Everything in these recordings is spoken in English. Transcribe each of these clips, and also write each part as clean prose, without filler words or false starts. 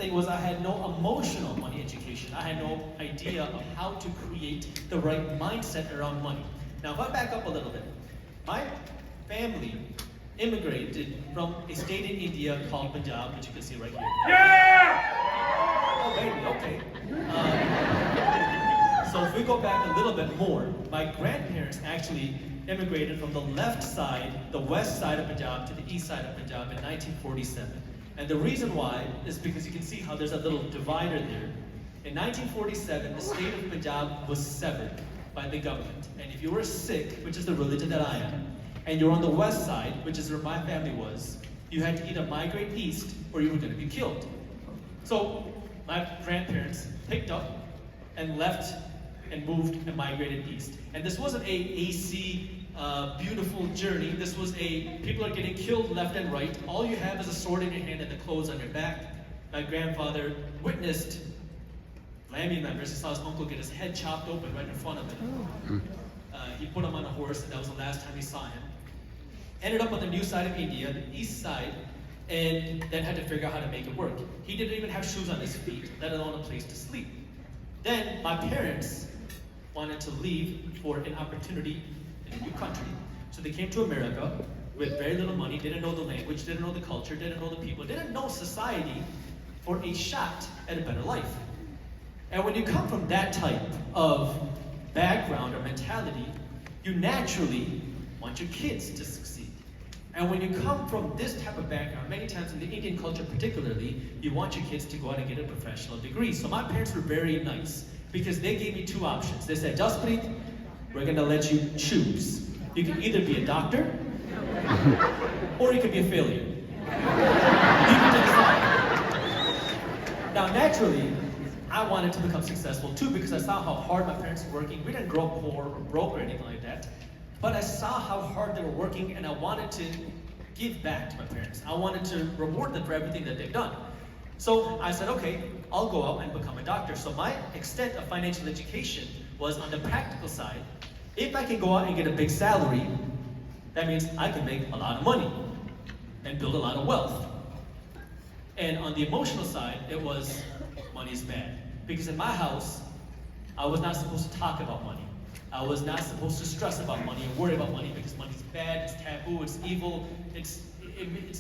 thing was I had no emotional money education. I had no idea of how to create the right mindset around money. Now, if I back up a little bit, my family immigrated from a state in India called Punjab, which you can see right here. Yeah! Oh, baby, okay. So if we go back a little bit more, my grandparents actually immigrated from the left side, the west side of Punjab, to the east side of Punjab in 1947. And the reason why is because you can see how there's a little divider there. In 1947, the state of Punjab was severed by the government. And if you were Sikh, which is the religion that I am, and you're on the west side, which is where my family was, you had to either migrate east or you were going to be killed. So my grandparents picked up and left and moved and migrated east. And this wasn't a AC, beautiful journey. This was people are getting killed left and right. All you have is a sword in your hand and the clothes on your back. My grandfather witnessed family members. He saw his uncle get his head chopped open right in front of him. He put him on a horse, and that was the last time he saw him. Ended up on the new side of India, the east side, and then had to figure out how to make it work. He didn't even have shoes on his feet, let alone a place to sleep. Then my parents wanted to leave for an opportunity in a new country. So they came to America with very little money, didn't know the language, didn't know the culture, didn't know the people, didn't know society for a shot at a better life. And when you come from that type of background or mentality, you naturally want your kids to succeed. And when you come from this type of background, many times in the Indian culture particularly, you want your kids to go out and get a professional degree. So my parents were very nice because they gave me two options. They said, Jaspreet, we're gonna let you choose. You can either be a doctor or you can be a failure. You can decide. Now naturally, I wanted to become successful too because I saw how hard my parents were working. We didn't grow up poor or broke or anything like that. But I saw how hard they were working and I wanted to give back to my parents. I wanted to reward them for everything that they've done. So I said, okay, I'll go out and become a doctor. So my extent of financial education was on the practical side. If I can go out and get a big salary, that means I can make a lot of money and build a lot of wealth. And on the emotional side, it was money's bad. Because in my house, I was not supposed to talk about money. I was not supposed to stress about money and worry about money because money's bad, it's taboo, it's evil, it's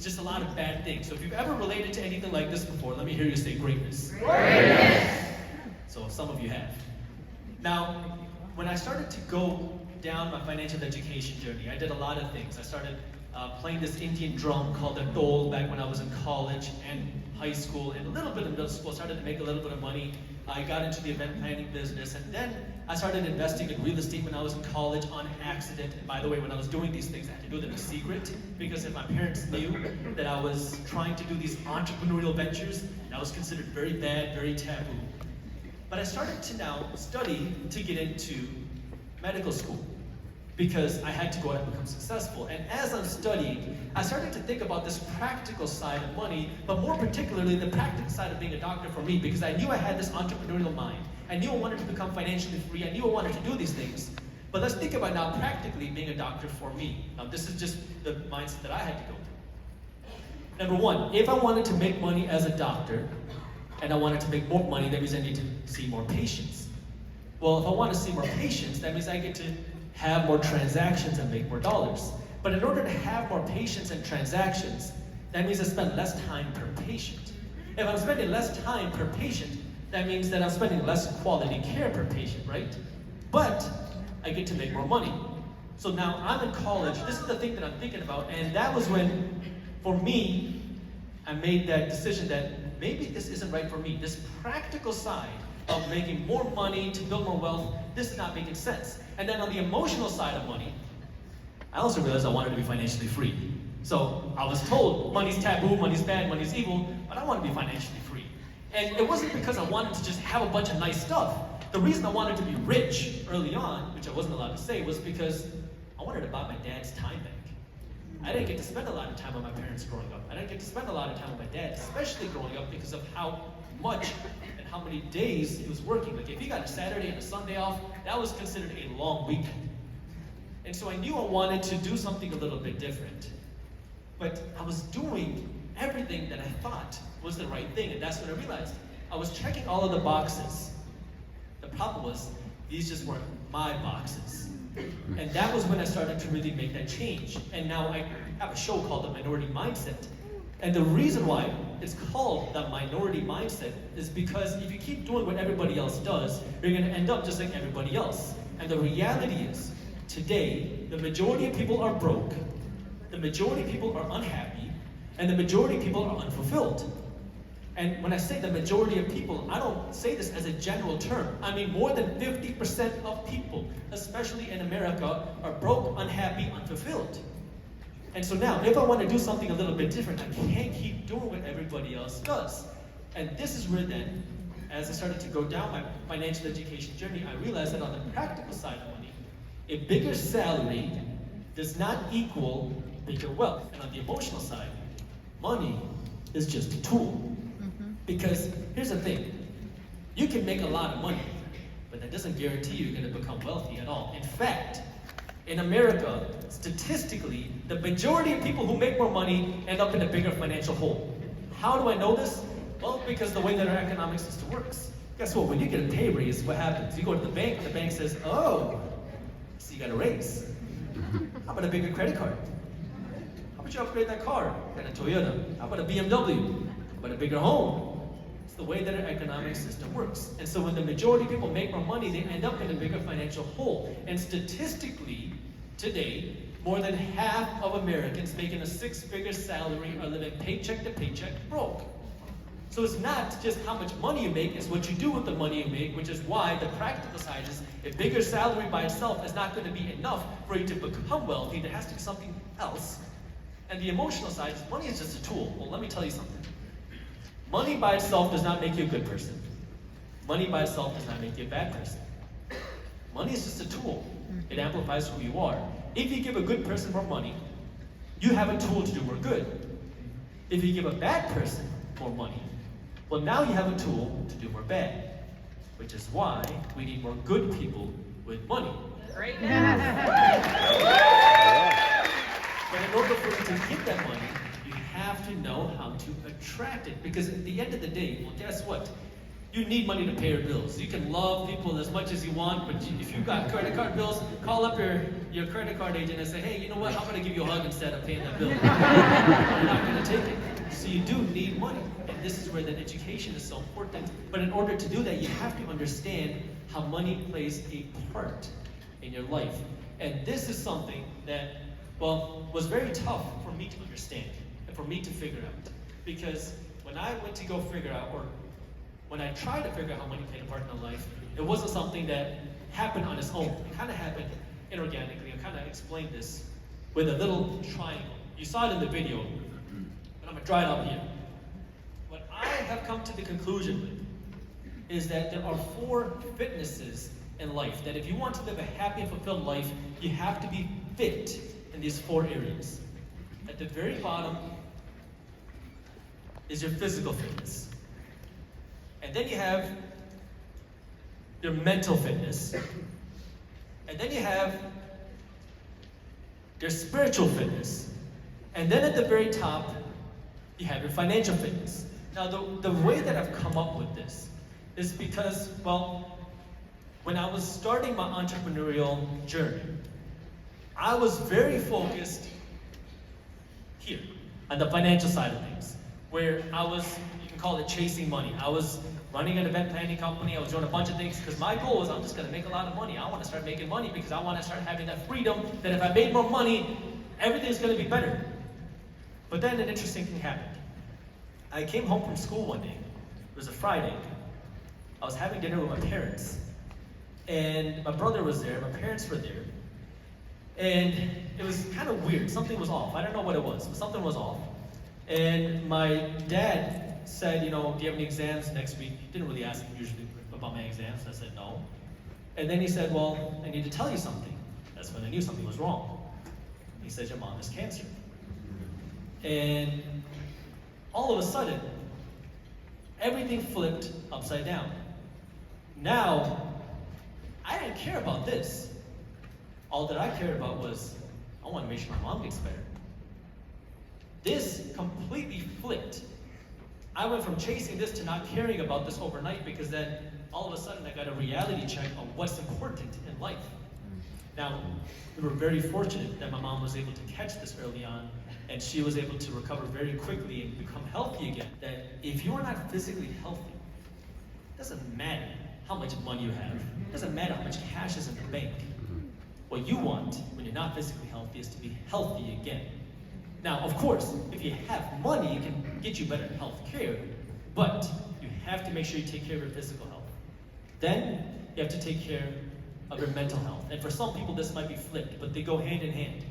just a lot of bad things. So if you've ever related to anything like this before, let me hear you say greatness. Greatness! So some of you have. Now, when I started to go down my financial education journey, I did a lot of things. I started playing this Indian drum called the dole back when I was in college and high school and a little bit of middle school. I started to make a little bit of money. I got into the event planning business, and then I started investing in real estate when I was in college on accident. And by the way, when I was doing these things, I had to do them in secret because if my parents knew that I was trying to do these entrepreneurial ventures, that was considered very bad, very taboo. But I started to now study to get into medical school because I had to go out and become successful. And as I'm studying, I started to think about this practical side of money, but more particularly the practical side of being a doctor for me, because I knew I had this entrepreneurial mind. I knew I wanted to become financially free. I knew I wanted to do these things. But let's think about now practically being a doctor for me. Now this is just the mindset that I had to go through. Number one, if I wanted to make money as a doctor, and I wanted to make more money, that means I need to see more patients. Well, if I want to see more patients, that means I get to have more transactions and make more dollars. But in order to have more patients and transactions, that means I spend less time per patient. If I'm spending less time per patient, that means that I'm spending less quality care per patient, right? But I get to make more money. So now I'm in college, this is the thing that I'm thinking about, and that was when, for me, I made that decision that maybe this isn't right for me. This practical side of making more money to build more wealth, this is not making sense. And then on the emotional side of money, I also realized I wanted to be financially free. So I was told money's taboo, money's bad, money's evil, but I want to be financially free. And it wasn't because I wanted to just have a bunch of nice stuff. The reason I wanted to be rich early on, which I wasn't allowed to say, was because I wanted to buy my dad's time back. I didn't get to spend a lot of time with my parents growing up. I didn't get to spend a lot of time with my dad, especially growing up because of how much and how many days he was working. Like if he got a Saturday and a Sunday off, that was considered a long weekend. And so I knew I wanted to do something a little bit different. But I was doing everything that I thought was the right thing, and that's when I realized I was checking all of the boxes. The problem was, these just weren't my boxes. And that was when I started to really make that change. And now I have a show called The Minority Mindset. And the reason why it's called The Minority Mindset is because if you keep doing what everybody else does, you're gonna end up just like everybody else. And the reality is, today, the majority of people are broke, the majority of people are unhappy, and the majority of people are unfulfilled. And when I say the majority of people, I don't say this as a general term. I mean more than 50% of people, especially in America, are broke, unhappy, unfulfilled. And so now, if I want to do something a little bit different, I can't keep doing what everybody else does. And this is where then, as I started to go down my financial education journey, I realized that on the practical side of money, a bigger salary does not equal bigger wealth. And on the emotional side, money is just a tool. Because here's the thing, you can make a lot of money, but that doesn't guarantee you're going to become wealthy at all. In fact, in America, statistically, the majority of people who make more money end up in a bigger financial hole. How do I know this? Well, because the way that our economic system works. Guess what? When you get a pay raise, what happens? You go to the bank says, oh, so you got a raise. How about a bigger credit card? How about you upgrade that car? You got a Toyota. How about a BMW? How about a bigger home? It's the way that our economic system works. And so when the majority of people make more money, they end up in a bigger financial hole. And statistically, today, more than half of Americans making a six-figure salary are living paycheck to paycheck broke. So it's not just how much money you make, it's what you do with the money you make, which is why the practical side is a bigger salary by itself is not going to be enough for you to become wealthy. There has to be something else. And the emotional side is money is just a tool. Well, let me tell you something. Money by itself does not make you a good person. Money by itself does not make you a bad person. Money is just a tool. It amplifies who you are. If you give a good person more money, you have a tool to do more good. If you give a bad person more money, well, now you have a tool to do more bad. Which is why we need more good people with money. Great. But in order for you to get that money, you have to know how to attract it. Because at the end of the day, well, guess what? You need money to pay your bills. You can love people as much as you want, but if you've got credit card bills, call up your credit card agent and say, hey, you know what? I'm going to give you a hug instead of paying that bill. You're not going to take it. So you do need money. And this is where the education is so important. But in order to do that, you have to understand how money plays a part in your life. And this is something that, well, was very tough for me to understand and for me to figure out. Because when I went to go figure out, or when I tried to figure out how money played a part in my life, it wasn't something that happened on its own. It kind of happened inorganically. I kind of explained this with a little triangle. You saw it in the video, but I'm going to draw it up here. What I have come to the conclusion with is that there are 4 fitnesses in life. That if you want to live a happy and fulfilled life, you have to be fit in these 4 areas. At the very bottom is your physical fitness. And then you have your mental fitness. And then you have your spiritual fitness. And then at the very top, you have your financial fitness. Now, the way that I've come up with this is because, well, when I was starting my entrepreneurial journey, I was very focused here, on the financial side of things, where I was, you can call it chasing money. I was running an event planning company, I was doing a bunch of things, because my goal was I'm just gonna make a lot of money. I wanna start making money because I wanna start having that freedom that if I made more money, everything's gonna be better. But then an interesting thing happened. I came home from school one day, it was a Friday. I was having dinner with my parents, and my brother was there, my parents were there, and it was kind of weird, something was off. I don't know what it was, but something was off. And my dad said, you know, do you have any exams next week? He didn't really ask me usually about my exams. I said no. And then he said, well, I need to tell you something. That's when I knew something was wrong. He said, your mom has cancer. And all of a sudden, everything flipped upside down. Now, I didn't care about this. All that I cared about was, I want to make sure my mom gets better. This completely flipped. I went from chasing this to not caring about this overnight, because then all of a sudden I got a reality check on what's important in life. Now, we were very fortunate that my mom was able to catch this early on, and she was able to recover very quickly and become healthy again. That if you are not physically healthy, it doesn't matter how much money you have. It doesn't matter how much cash is in the bank. What you want when you're not physically healthy is to be healthy again. Now, of course, if you have money, it can get you better health care, but you have to make sure you take care of your physical health. Then, you have to take care of your mental health. And for some people, this might be flipped, but they go hand in hand.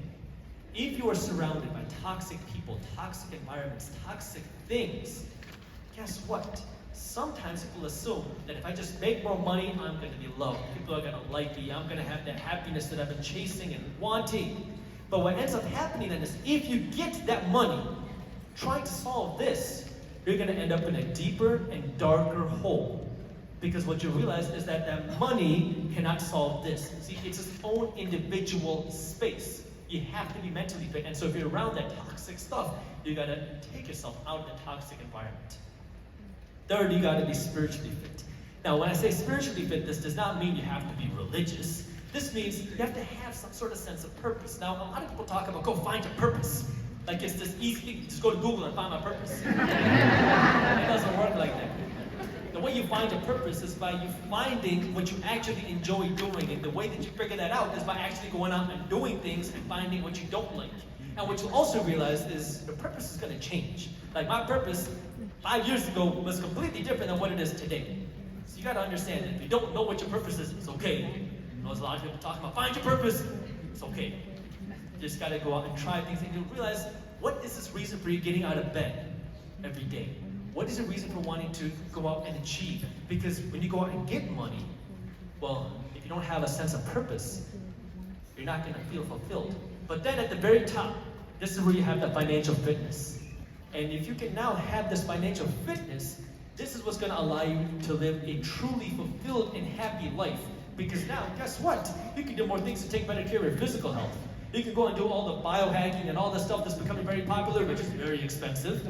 If you are surrounded by toxic people, toxic environments, toxic things, guess what? Sometimes people assume that if I just make more money, I'm going to be loved. People are going to like me. I'm going to have that happiness that I've been chasing and wanting. But what ends up happening then is, if you get that money, trying to solve this, you're going to end up in a deeper and darker hole. Because what you realize is that that money cannot solve this. See, it's its own individual space. You have to be mentally fit. And so if you're around that toxic stuff, you got to take yourself out of the toxic environment. Third, you got to be spiritually fit. Now, when I say spiritually fit, this does not mean you have to be religious. This means you have to have some sort of sense of purpose. Now, a lot of people talk about go find your purpose. Like it's this easy thing, just go to Google and find my purpose. It doesn't work like that. The way you find your purpose is by you finding what you actually enjoy doing. And the way that you figure that out is by actually going out and doing things and finding what you don't like. And what you also realize is your purpose is going to change. Like my purpose 5 years ago was completely different than what it is today. So you got to understand that if you don't know what your purpose is, it's okay. You know, there's a lot of people talking about find your purpose. It's okay. You just got to go out and try things, and you'll realize, what is this reason for you getting out of bed every day? What is the reason for wanting to go out and achieve? Because when you go out and get money, well, if you don't have a sense of purpose, you're not going to feel fulfilled. But then at the very top, this is where you have the financial fitness. And if you can now have this financial fitness, this is what's going to allow you to live a truly fulfilled and happy life. Because now, guess what? You can do more things to take better care of your physical health. You can go and do all the biohacking and all the stuff that's becoming very popular, which is very expensive,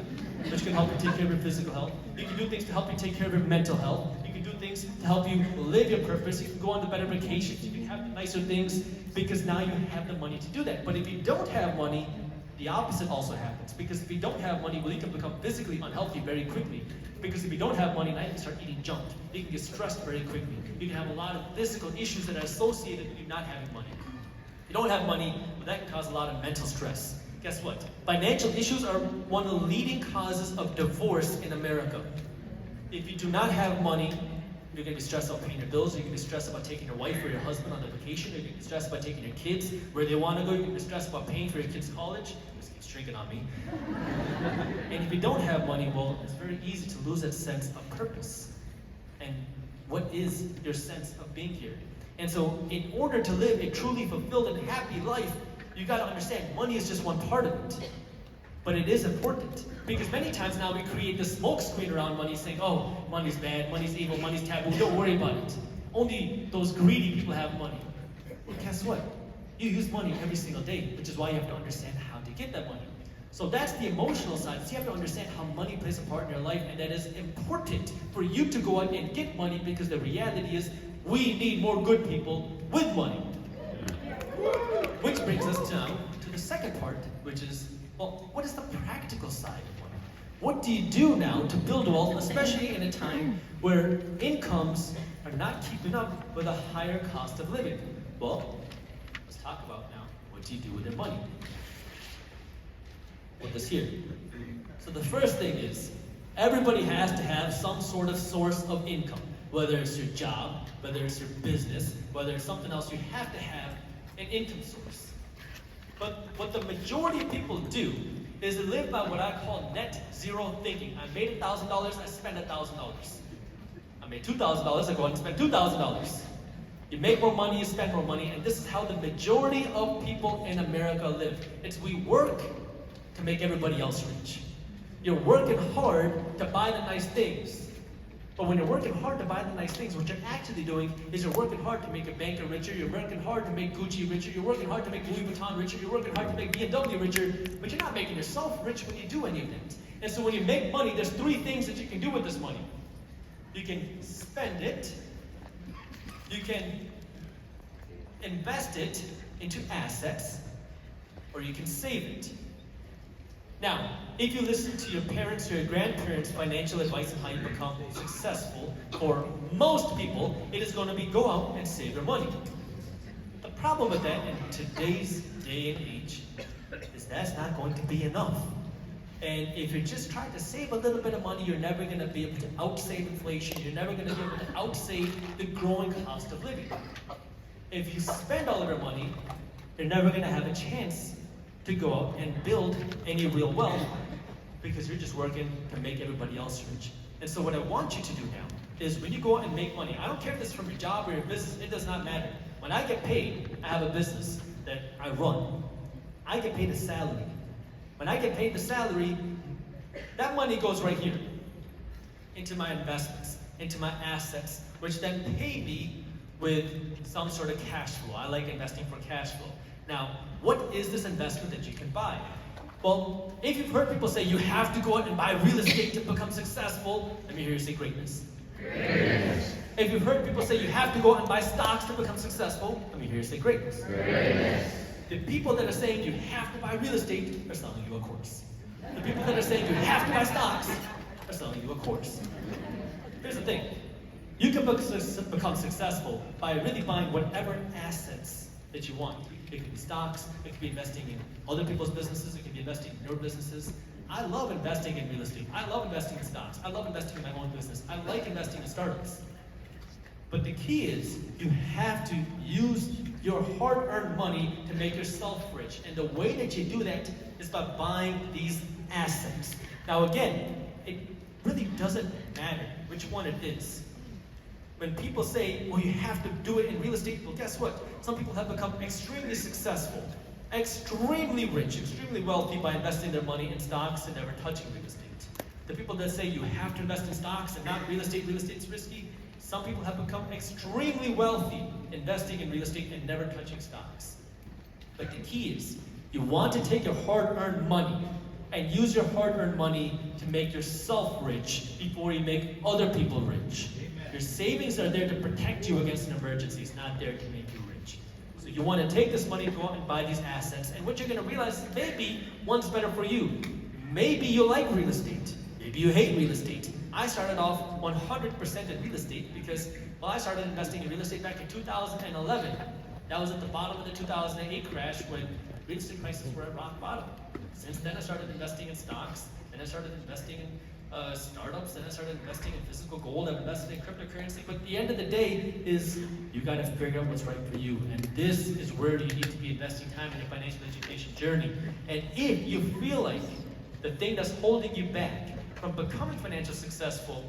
which can help you take care of your physical health. You can do things to help you take care of your mental health. You can do things to help you live your purpose. You can go on to better vacations. You can have the nicer things, because now you have the money to do that. But if you don't have money, the opposite also happens. Because if you don't have money, well, you can become physically unhealthy very quickly. Because if you don't have money, now you can start eating junk. You can get stressed very quickly. You can have a lot of physical issues that are associated with you not having money. If you don't have money, well, that can cause a lot of mental stress. Guess what? Financial issues are one of the leading causes of divorce in America. If you do not have money, you're going to be stressed about paying your bills. You're going to be stressed about taking your wife or your husband on the vacation. You're going to be stressed about taking your kids where they want to go. You're going to be stressed about paying for your kids' college. This keeps shrinking on me. And if you don't have money, well, it's very easy to lose that sense of purpose. And what is your sense of being here? And so in order to live a truly fulfilled and happy life, you got to understand money is just one part of it. But it is important. Because many times now we create this smoke screen around money saying, oh, money's bad, money's evil, money's taboo, don't worry about it. Only those greedy people have money. Well, guess what? You use money every single day, which is why you have to understand how to get that money. So that's the emotional side. So you have to understand how money plays a part in your life, and that is important for you to go out and get money, because the reality is we need more good people with money. Which brings us now to the second part, which is, well, what is the practical side of money? What do you do now to build wealth, especially in a time where incomes are not keeping up with a higher cost of living? Well, let's talk about now, what do you do with your money? Put this here. So the first thing is, everybody has to have some sort of source of income. Whether it's your job, whether it's your business, whether it's something else, you have to have an income source. But what the majority of people do is they live by what I call net zero thinking. I made $1,000, I spend $1,000. I made $2,000, I go out and spend $2,000. You make more money, you spend more money, and this is how the majority of people in America live. It's we work to make everybody else rich. You're working hard to buy the nice things, But when you're working hard to buy the nice things, what you're actually doing is you're working hard to make a banker richer, you're working hard to make Gucci richer, you're working hard to make Louis Vuitton richer, you're working hard to make BMW richer, but you're not making yourself rich when you do any of that. And so when you make money, there's three things that you can do with this money. You can spend it, you can invest it into assets, or you can save it. Now, if you listen to your parents or your grandparents' financial advice on how you become successful, for most people, it is going to be go out and save your money. The problem with that in today's day and age is that's not going to be enough. And if you're just trying to save a little bit of money, you're never going to be able to outsave inflation. You're never going to be able to outsave the growing cost of living. If you spend all of your money, you're never going to have a chance to go out and build any real wealth because you're just working to make everybody else rich. And so what I want you to do now is when you go out and make money, I don't care if it's from your job or your business, it does not matter. When I get paid, I have a business that I run. I get paid a salary. When I get paid the salary, that money goes right here into my investments, into my assets, which then pay me with some sort of cash flow. I like investing for cash flow. Now, what is this investment that you can buy? Well, if you've heard people say you have to go out and buy real estate to become successful, let me hear you say greatness. Greatness. If you've heard people say you have to go out and buy stocks to become successful, let me hear you say greatness. Greatness. The people that are saying you have to buy real estate are selling you a course. The people that are saying you have to buy stocks are selling you a course. Here's the thing. You can become successful by really buying whatever assets that you want. It could be stocks, it could be investing in other people's businesses, it could be investing in your businesses. I love investing in real estate. I love investing in stocks. I love investing in my own business. I like investing in startups. But the key is you have to use your hard-earned money to make yourself rich. And the way that you do that is by buying these assets. Now again, it really doesn't matter which one it is. When people say, well, you have to do it in real estate, well, guess what? Some people have become extremely successful, extremely rich, extremely wealthy by investing their money in stocks and never touching real estate. The people that say you have to invest in stocks and not real estate's risky, some people have become extremely wealthy investing in real estate and never touching stocks. But the key is, you want to take your hard-earned money and use your hard-earned money to make yourself rich before you make other people rich. Your savings are there to protect you against an emergency. It's not there to make you rich. So you want to take this money, go out and buy these assets, and what you're going to realize is maybe one's better for you. Maybe you like real estate. Maybe you hate real estate. I started off 100% in real estate because, well, I started investing in real estate back in 2011. That was at the bottom of the 2008 crash when real estate prices were at rock bottom. Since then, I started investing in stocks, and I started investing in startups, and I started investing in physical gold. I've invested in cryptocurrency. But the end of the day is you got to figure out what's right for you. And this is where you need to be investing time in your financial education journey. And if you feel like the thing that's holding you back from becoming financially successful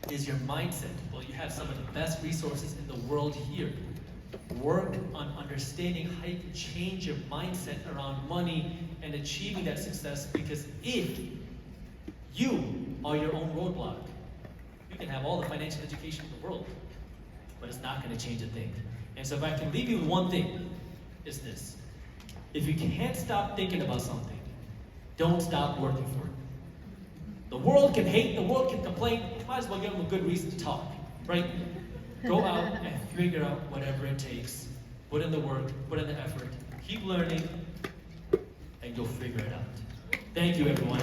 is your mindset, well, you have some of the best resources in the world here. Work on understanding how you can change your mindset around money and achieving that success, because if you are your own roadblock, you can have all the financial education in the world, but it's not going to change a thing. And so if I can leave you with one thing, it's this. If you can't stop thinking about something, don't stop working for it. The world can hate, the world can complain, you might as well give them a good reason to talk, right? Go out and figure out whatever it takes. Put in the work, put in the effort, keep learning, and you'll figure it out. Thank you, everyone.